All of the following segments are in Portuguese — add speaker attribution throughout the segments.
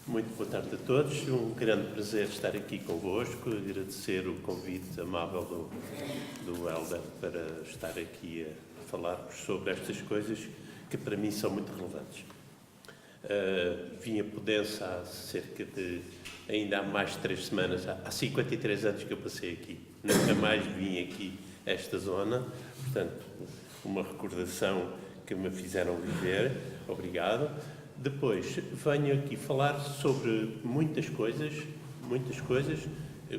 Speaker 1: Muito boa tarde a todos. Um grande prazer estar aqui convosco. Agradecer o convite amável do Helder para estar aqui a falar-vos sobre estas coisas que para mim são muito relevantes. Vim a Podença há cerca de, ainda há mais de 3 semanas, há 53 anos que eu passei aqui. Nunca mais vim aqui a esta zona, portanto, uma recordação que me fizeram viver. Obrigado. Depois, venho aqui falar sobre muitas coisas.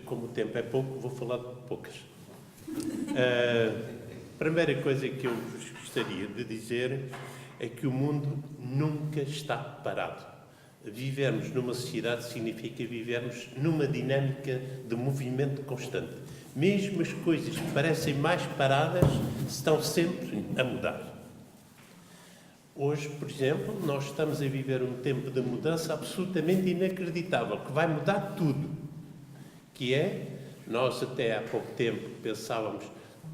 Speaker 1: Como o tempo é pouco, vou falar de poucas. A primeira coisa que eu vos gostaria de dizer é que o mundo nunca está parado. Vivermos numa sociedade significa vivermos numa dinâmica de movimento constante. Mesmo as coisas que parecem mais paradas estão sempre a mudar. Hoje, por exemplo, nós estamos a viver um tempo de mudança absolutamente inacreditável, que vai mudar tudo. Que é, nós até há pouco tempo pensávamos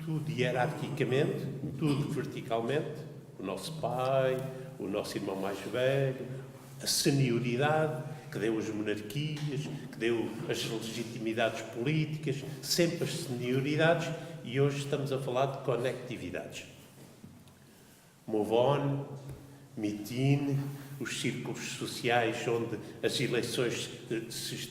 Speaker 1: tudo hierarquicamente, tudo verticalmente. O nosso pai, o nosso irmão mais velho, a senioridade, que deu as monarquias, que deu as legitimidades políticas, sempre as senioridades, e hoje estamos a falar de conectividades. Move on, meet-in, os círculos sociais onde as eleições se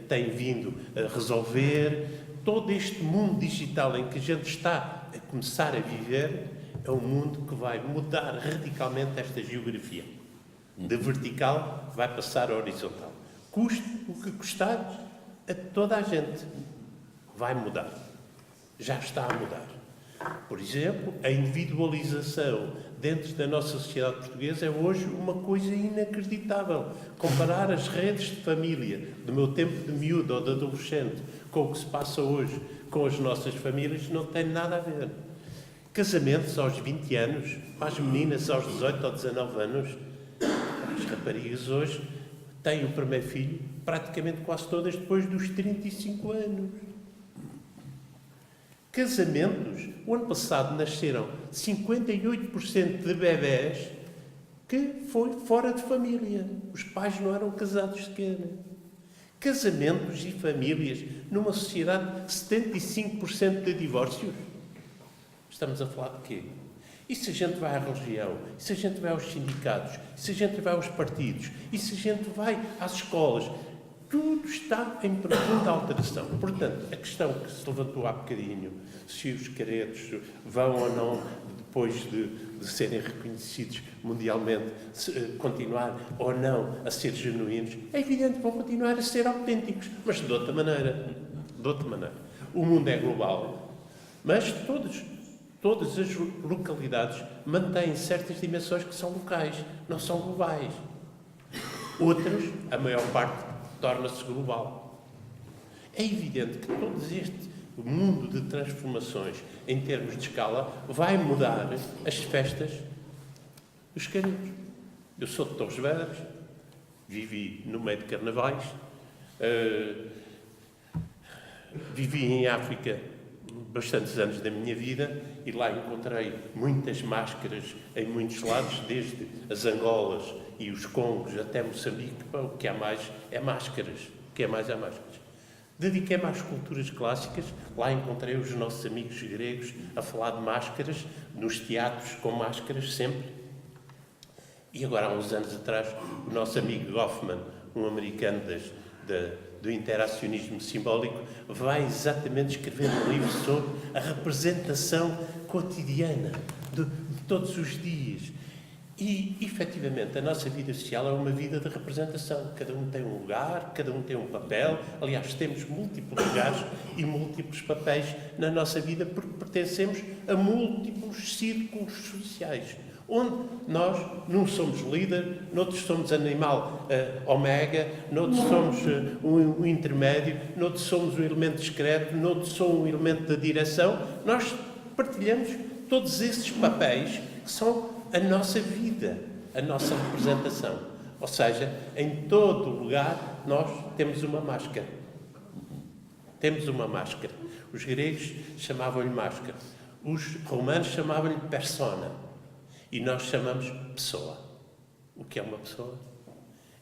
Speaker 1: têm vindo a resolver. Todo este mundo digital em que a gente está a começar a viver é um mundo que vai mudar radicalmente esta geografia. De vertical vai passar a horizontal. Custe o que custar, a toda a gente vai mudar. Já está a mudar. Por exemplo, a individualização dentro da nossa sociedade portuguesa é hoje uma coisa inacreditável. Comparar as redes de família do meu tempo de miúdo ou de adolescente com o que se passa hoje com as nossas famílias não tem nada a ver. Casamentos aos 20 anos, para as meninas aos 18 ou 19 anos, as raparigas hoje têm o primeiro filho praticamente quase todas depois dos 35 anos. Casamentos, o ano passado nasceram 58% de bebés que foi fora de família. Os pais não eram casados sequer. Casamentos e famílias numa sociedade 75% de divórcios. Estamos a falar de quê? E se a gente vai à religião? E se a gente vai aos sindicatos? E se a gente vai aos partidos? E se a gente vai às escolas? Tudo está em profunda alteração. Portanto, a questão que se levantou há bocadinho, se os caretos vão ou não, depois de serem reconhecidos mundialmente, continuar ou não a ser genuínos, é evidente que vão continuar a ser autênticos, mas de outra maneira. O mundo é global, mas todas as localidades mantêm certas dimensões que são locais, não são globais. Outras, a maior parte, torna-se global. É evidente que todo este mundo de transformações em termos de escala vai mudar as festas dos caretos. Eu sou de Torres Vedras, vivi no meio de carnavais, vivi em África bastantes anos da minha vida e lá encontrei muitas máscaras em muitos lados, desde as Angolas e os Congos até Moçambique. O que há mais é máscaras. Dediquei-me às culturas clássicas, lá encontrei os nossos amigos gregos a falar de máscaras, nos teatros com máscaras sempre. E agora, há uns anos atrás, o nosso amigo Goffman, um americano do interacionismo simbólico, vai exatamente escrever um livro sobre a representação cotidiana de todos os dias. E, efetivamente, a nossa vida social é uma vida de representação. Cada um tem um lugar, cada um tem um papel. Aliás, temos múltiplos lugares e múltiplos papéis na nossa vida porque pertencemos a múltiplos círculos sociais. Onde nós, num somos líder, noutros somos animal omega, noutros somos um intermédio, noutros somos um elemento discreto, noutros somos um elemento da direção. Nós partilhamos todos esses papéis que são a nossa vida, a nossa representação. Ou seja, em todo lugar nós temos uma máscara. Os gregos chamavam-lhe máscara. Os romanos chamavam-lhe persona. E nós chamamos pessoa. O que é uma pessoa?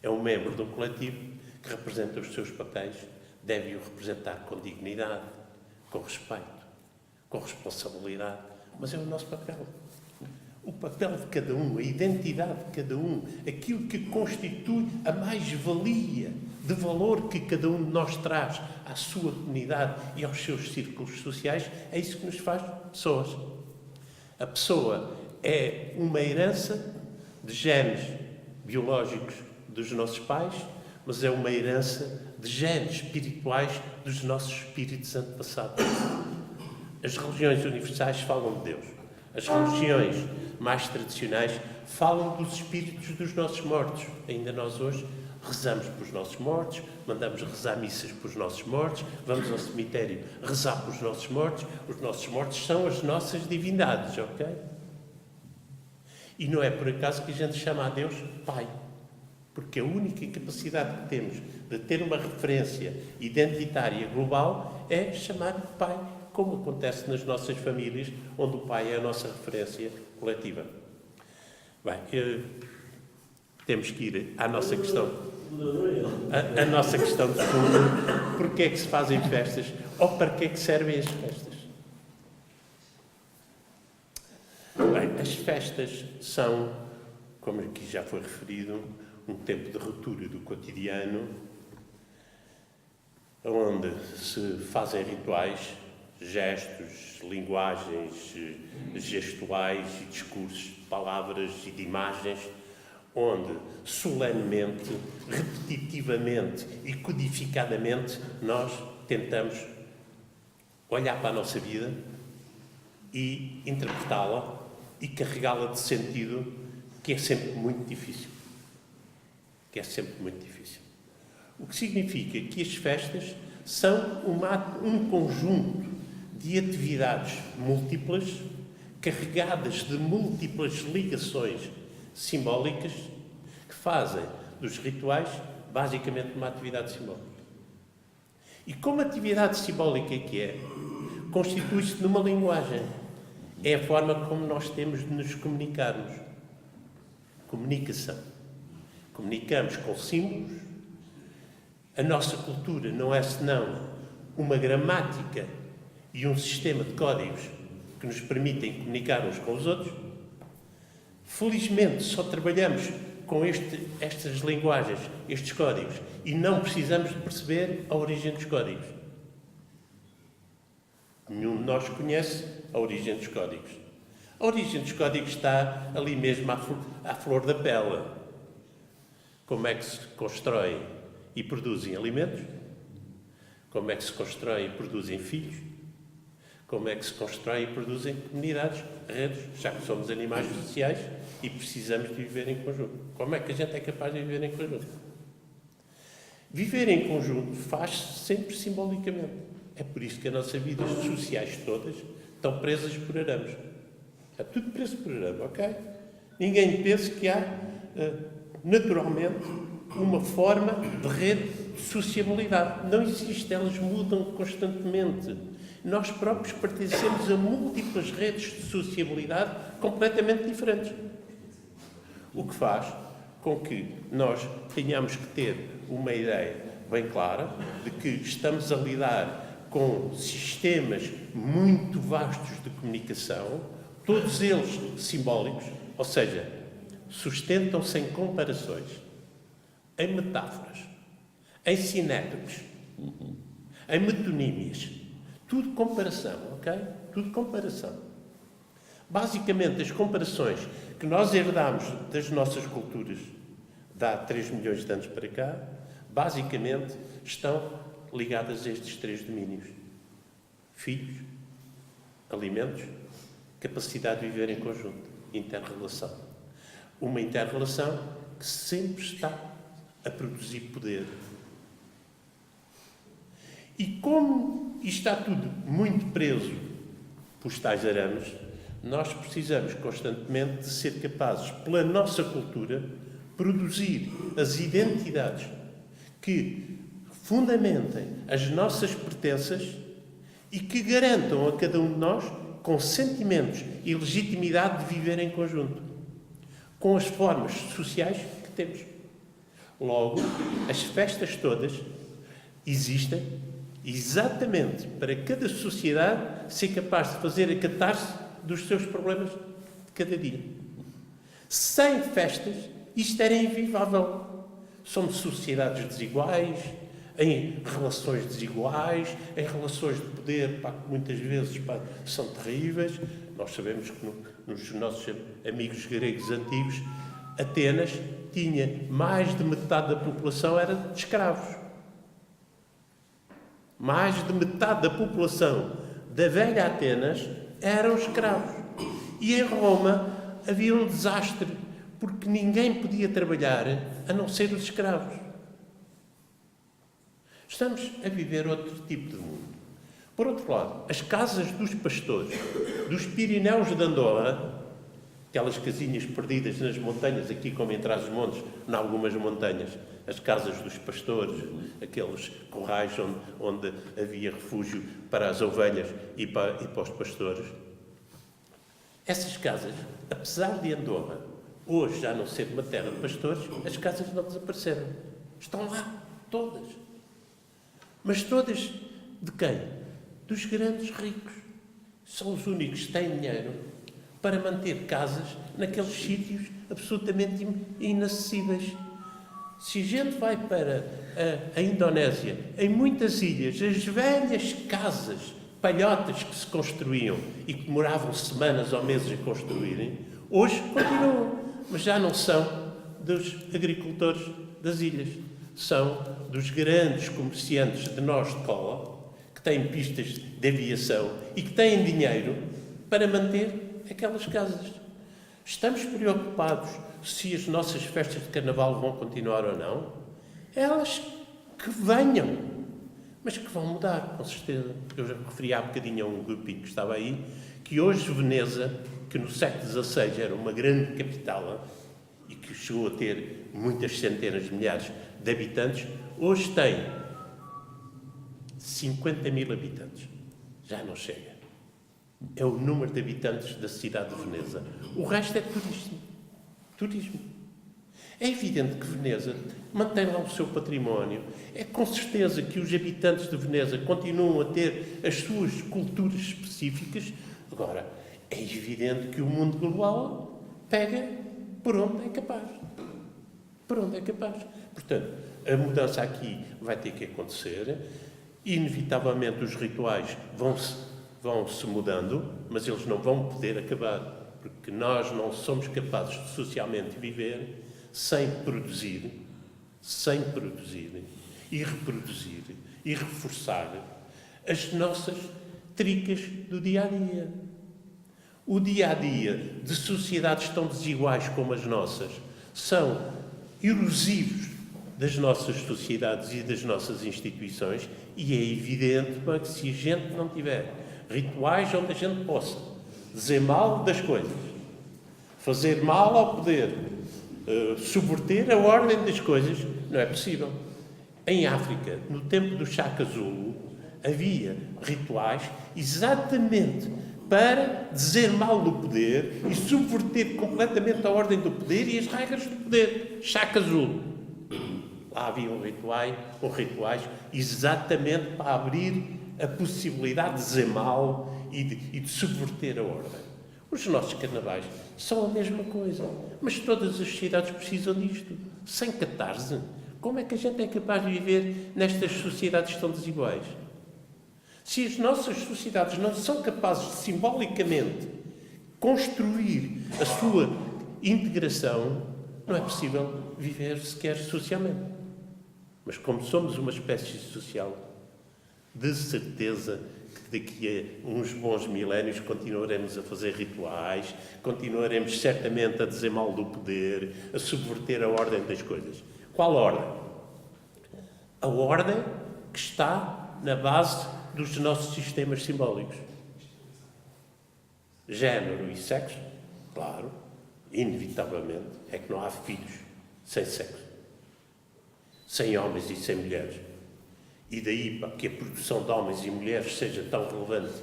Speaker 1: É um membro de um coletivo que representa os seus papéis, deve-o representar com dignidade, com respeito, com responsabilidade, mas é o nosso papel. O papel de cada um, a identidade de cada um, aquilo que constitui a mais-valia de valor que cada um de nós traz à sua comunidade e aos seus círculos sociais, é isso que nos faz pessoas. A pessoa é uma herança de genes biológicos dos nossos pais, mas é uma herança de genes espirituais dos nossos espíritos antepassados. As religiões universais falam de Deus. As religiões mais tradicionais falam dos espíritos dos nossos mortos. Ainda nós hoje rezamos pelos nossos mortos, mandamos rezar missas pelos nossos mortos, vamos ao cemitério rezar pelos nossos mortos. Os nossos mortos são as nossas divindades, ok? E não é por acaso que a gente chama a Deus Pai. Porque a única capacidade que temos de ter uma referência identitária global é chamar de Pai, como acontece nas nossas famílias, onde o pai é a nossa referência coletiva. Bem, temos que ir à nossa questão. A nossa questão de fundo. Porquê é que se fazem festas? Ou para que é que servem as festas? Bem, as festas são, como aqui já foi referido, um tempo de ruptura do cotidiano, onde se fazem rituais, gestos, linguagens gestuais e discursos, palavras e de imagens, onde solenemente, repetitivamente e codificadamente nós tentamos olhar para a nossa vida e interpretá-la e carregá-la de sentido, que é sempre muito difícil. O que significa que as festas são um conjunto de atividades múltiplas, carregadas de múltiplas ligações simbólicas, que fazem dos rituais basicamente uma atividade simbólica. E como atividade simbólica que é, constitui-se numa linguagem. É a forma como nós temos de nos comunicarmos. Comunicação. Comunicamos com símbolos. A nossa cultura não é senão uma gramática e um sistema de códigos que nos permitem comunicar uns com os outros. Felizmente, só trabalhamos com estas linguagens, estes códigos, e não precisamos de perceber a origem dos códigos. Nenhum de nós conhece a origem dos códigos. A origem dos códigos está ali mesmo à flor da pele. Como é que se constroem e produzem alimentos? Como é que se constroem e produzem filhos? Como é que se constroem e produzem comunidades, redes, já que somos animais sociais e precisamos de viver em conjunto? Como é que a gente é capaz de viver em conjunto? Viver em conjunto faz-se sempre simbolicamente. É por isso que as nossas vidas sociais todas estão presas por arames. Está tudo preso por arame, ok? Ninguém pensa que há, naturalmente, uma forma de rede de sociabilidade. Não existe, elas mudam constantemente. Nós próprios pertencemos a múltiplas redes de sociabilidade completamente diferentes. O que faz com que nós tenhamos que ter uma ideia bem clara de que estamos a lidar com sistemas muito vastos de comunicação, todos eles simbólicos, ou seja, sustentam-se em comparações, em metáforas, em sinédricos, em metonímias. Tudo comparação, ok? Tudo comparação. Basicamente, as comparações que nós herdamos das nossas culturas de há 3 milhões de anos para cá, basicamente estão ligadas a estes 3 domínios. Filhos, alimentos, capacidade de viver em conjunto, inter-relação. Uma inter-relação que sempre está a produzir poder. E como está tudo muito preso pelos tais arames, nós precisamos constantemente de ser capazes, pela nossa cultura, produzir as identidades que fundamentem as nossas pertenças e que garantam a cada um de nós com sentimentos e legitimidade de viver em conjunto, com as formas sociais que temos. Logo, as festas todas existem exatamente para cada sociedade ser capaz de fazer a catarse dos seus problemas de cada dia. Sem festas, isto era invivável. Somos sociedades desiguais, em relações desiguais, em relações de poder, que muitas vezes são terríveis. Nós sabemos que nos nossos amigos gregos antigos, Atenas tinha mais de metade da população era de escravos. Mais de metade da população da velha Atenas eram escravos. E em Roma havia um desastre, porque ninguém podia trabalhar a não ser os escravos. Estamos a viver outro tipo de mundo. Por outro lado, as casas dos pastores, dos Pirineus de Andorra, aquelas casinhas perdidas nas montanhas, aqui como em Trás-os-Montes, em algumas montanhas, as casas dos pastores, aqueles corrais onde havia refúgio para as ovelhas e para os pastores. Essas casas, apesar de Andorra hoje já não ser uma terra de pastores, as casas não desapareceram. Estão lá, todas. Mas todas de quem? Dos grandes ricos. São os únicos que têm dinheiro para manter casas naqueles sítios absolutamente inacessíveis. Se a gente vai para a Indonésia, em muitas ilhas, as velhas casas palhotas que se construíam e que demoravam semanas ou meses a construírem, hoje continuam, mas já não são dos agricultores das ilhas. São dos grandes comerciantes de nós de cola, que têm pistas de aviação e que têm dinheiro para manter aquelas casas. Estamos preocupados se as nossas festas de Carnaval vão continuar ou não? Elas que venham, mas que vão mudar, com certeza. Eu já referi há bocadinho a um grupinho que estava aí, que hoje Veneza, que no século XVI era uma grande capital e que chegou a ter muitas centenas de milhares de habitantes, hoje tem 50.000 habitantes. Já não chega. É o número de habitantes da cidade de Veneza. O resto é turismo. É evidente que Veneza mantém lá o seu património. É com certeza que os habitantes de Veneza continuam a ter as suas culturas específicas. Agora, é evidente que o mundo global pega por onde é capaz. Por onde é capaz. Portanto, a mudança aqui vai ter que acontecer. Inevitavelmente os rituais vão-se mudando, mas eles não vão poder acabar, porque nós não somos capazes de socialmente viver sem produzir e reproduzir e reforçar as nossas tricas do dia-a-dia. O dia-a-dia de sociedades tão desiguais como as nossas são erosivos das nossas sociedades e das nossas instituições, e é evidente que se a gente não tiver rituais onde a gente possa dizer mal das coisas, fazer mal ao poder, subverter a ordem das coisas, não é possível. Em África, no tempo do Shaka Zulu, havia rituais exatamente para dizer mal do poder e subverter completamente a ordem do poder e as regras do poder. Shaka Zulu. Lá havia rituais exatamente para abrir a possibilidade de dizer mal e de subverter a ordem. Os nossos carnavais são a mesma coisa, mas todas as sociedades precisam disto. Sem catarse, como é que a gente é capaz de viver nestas sociedades tão desiguais? Se as nossas sociedades não são capazes de simbolicamente construir a sua integração, não é possível viver sequer socialmente. Mas como somos uma espécie social, de certeza que daqui a uns bons milénios continuaremos a fazer rituais, continuaremos certamente a dizer mal do poder, a subverter a ordem das coisas. Qual ordem? A ordem que está na base dos nossos sistemas simbólicos. Género e sexo, claro, inevitavelmente, é que não há filhos sem sexo, sem homens e sem mulheres. E daí que a produção de homens e mulheres seja tão relevante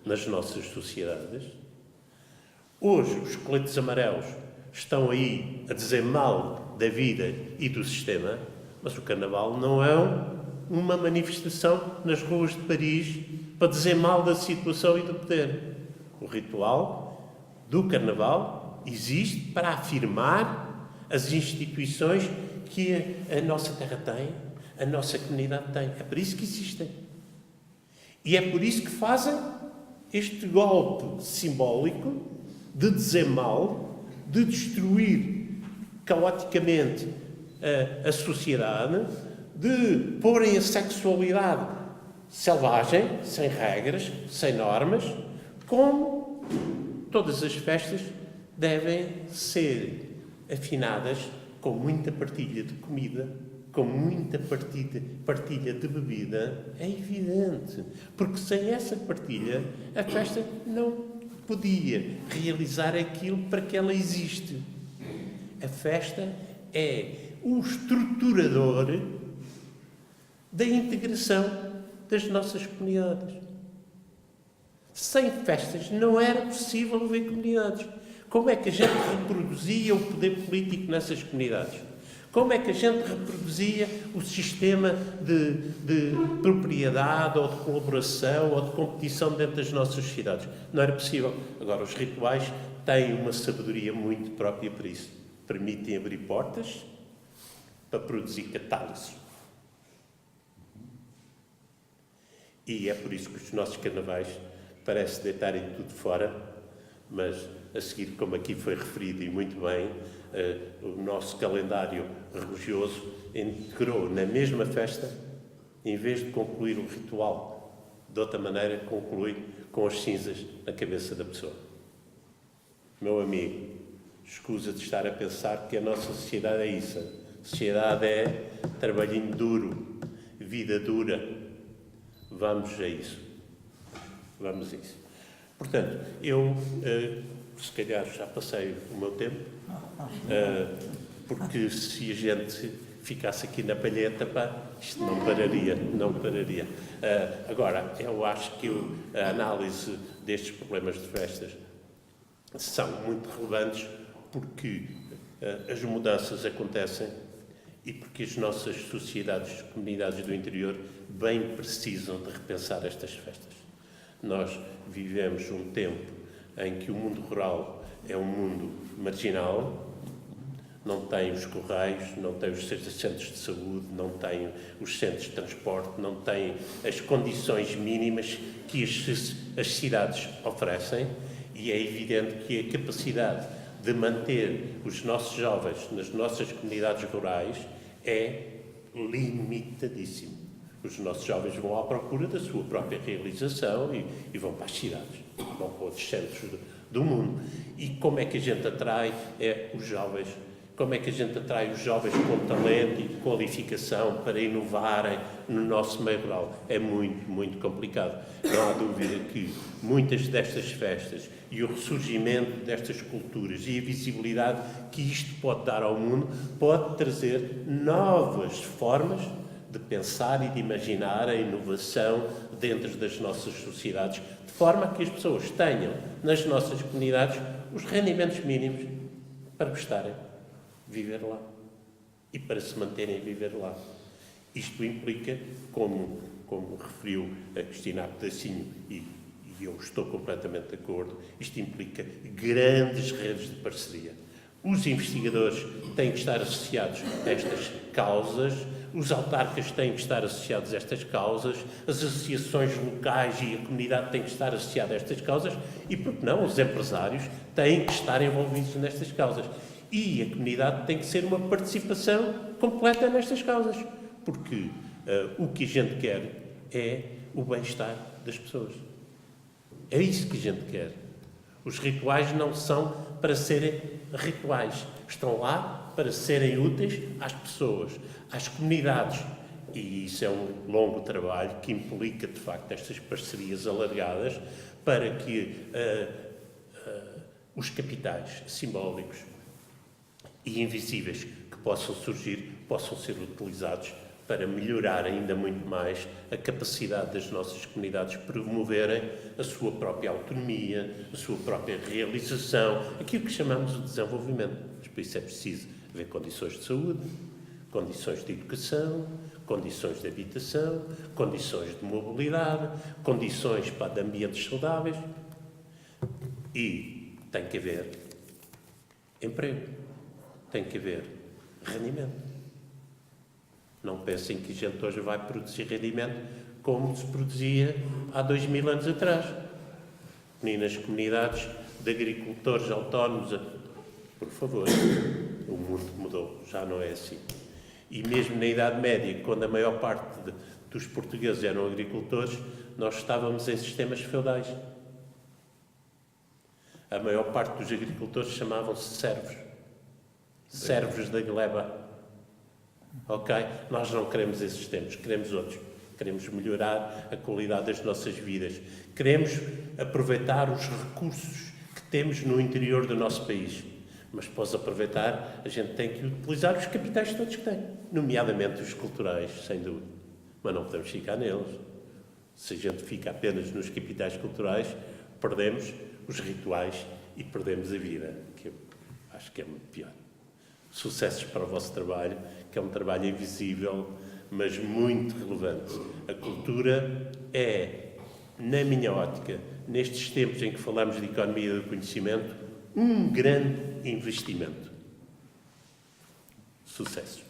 Speaker 1: nas nossas sociedades. Hoje, os coletes amarelos estão aí a dizer mal da vida e do sistema, mas o Carnaval não é uma manifestação nas ruas de Paris para dizer mal da situação e do poder. O ritual do Carnaval existe para afirmar as instituições que a nossa terra tem, a nossa comunidade tem. É por isso que existem. E é por isso que fazem este golpe simbólico de dizer mal, de destruir caoticamente a sociedade, de porem a sexualidade selvagem, sem regras, sem normas, como todas as festas devem ser afinadas com muita partilha de comida, com muita partilha de bebida. É evidente, porque sem essa partilha a festa não podia realizar aquilo para que ela existe. A festa é o estruturador da integração das nossas comunidades. Sem festas não era possível haver comunidades. Como é que a gente reproduzia o poder político nessas comunidades? Como é que a gente reproduzia o sistema de propriedade ou de colaboração ou de competição dentro das nossas sociedades? Não era possível. Agora, os rituais têm uma sabedoria muito própria para isso. Permitem abrir portas para produzir catálise. E é por isso que os nossos carnavais parecem deitarem tudo fora, mas a seguir, como aqui foi referido e muito bem, o nosso calendário religioso integrou na mesma festa, em vez de concluir o ritual de outra maneira, conclui com as cinzas na cabeça da pessoa. Meu amigo, escusa de estar a pensar que a nossa sociedade é isso. A sociedade é trabalhinho duro, vida dura. Vamos a isso. Vamos a isso. Portanto, eu, se calhar, já passei o meu tempo, porque se a gente ficasse aqui na palheta, pá, isto não pararia, não pararia. Agora, eu acho que a análise destes problemas de festas são muito relevantes porque as mudanças acontecem e porque as nossas sociedades, comunidades do interior, bem precisam de repensar estas festas. Nós vivemos um tempo em que o mundo rural é um mundo marginal, não tem os correios, não tem os centros de saúde, não tem os centros de transporte, não tem as condições mínimas que as cidades oferecem, e é evidente que a capacidade de manter os nossos jovens nas nossas comunidades rurais é limitadíssimo. Os nossos jovens vão à procura da sua própria realização e vão para as cidades, vão para outros centros do mundo. E como é que a gente atrai os jovens? Como é que a gente atrai os jovens com talento e qualificação para inovarem no nosso meio rural? É muito, muito complicado. Não há dúvida que muitas destas festas e o ressurgimento destas culturas e a visibilidade que isto pode dar ao mundo pode trazer novas formas de pensar e de imaginar a inovação dentro das nossas sociedades, de forma a que as pessoas tenham nas nossas comunidades os rendimentos mínimos para gostarem de viver lá e para se manterem a viver lá. Isto implica, como referiu a Cristina há pedacinho, e eu estou completamente de acordo, isto implica grandes redes de parceria. Os investigadores têm que estar associados a estas causas, os autarcas têm que estar associados a estas causas, as associações locais e a comunidade têm que estar associadas a estas causas e, por que não, os empresários têm que estar envolvidos nestas causas. E a comunidade tem que ser uma participação completa nestas causas, porque o que a gente quer é o bem-estar das pessoas. É isso que a gente quer. Os rituais não são para serem rituais. Estão lá para serem úteis às pessoas, às comunidades. E isso é um longo trabalho que implica, de facto, estas parcerias alargadas para que os capitais simbólicos e invisíveis que possam surgir possam ser utilizados para melhorar ainda muito mais a capacidade das nossas comunidades promoverem a sua própria autonomia, a sua própria realização, aquilo que chamamos de desenvolvimento. Mas por isso é preciso haver condições de saúde, condições de educação, condições de habitação, condições de mobilidade, condições de ambientes saudáveis e tem que haver emprego, tem que haver rendimento. Não pensem que a gente hoje vai produzir rendimento como se produzia há 2000 anos atrás. Nas comunidades de agricultores autónomos, por favor, o mundo mudou, já não é assim. E mesmo na Idade Média, quando a maior parte dos portugueses eram agricultores, nós estávamos em sistemas feudais. A maior parte dos agricultores chamavam-se servos. Servos da gleba. Ok? Nós não queremos esses tempos, queremos outros. Queremos melhorar a qualidade das nossas vidas. Queremos aproveitar os recursos que temos no interior do nosso país. Mas para os aproveitar, a gente tem que utilizar os capitais todos que tem, nomeadamente os culturais, sem dúvida. Mas não podemos ficar neles. Se a gente fica apenas nos capitais culturais, perdemos os rituais e perdemos a vida, que eu acho que é muito pior. Sucessos para o vosso trabalho, que é um trabalho invisível, mas muito relevante. A cultura é, na minha ótica, nestes tempos em que falamos de economia do conhecimento, um grande investimento. Sucesso!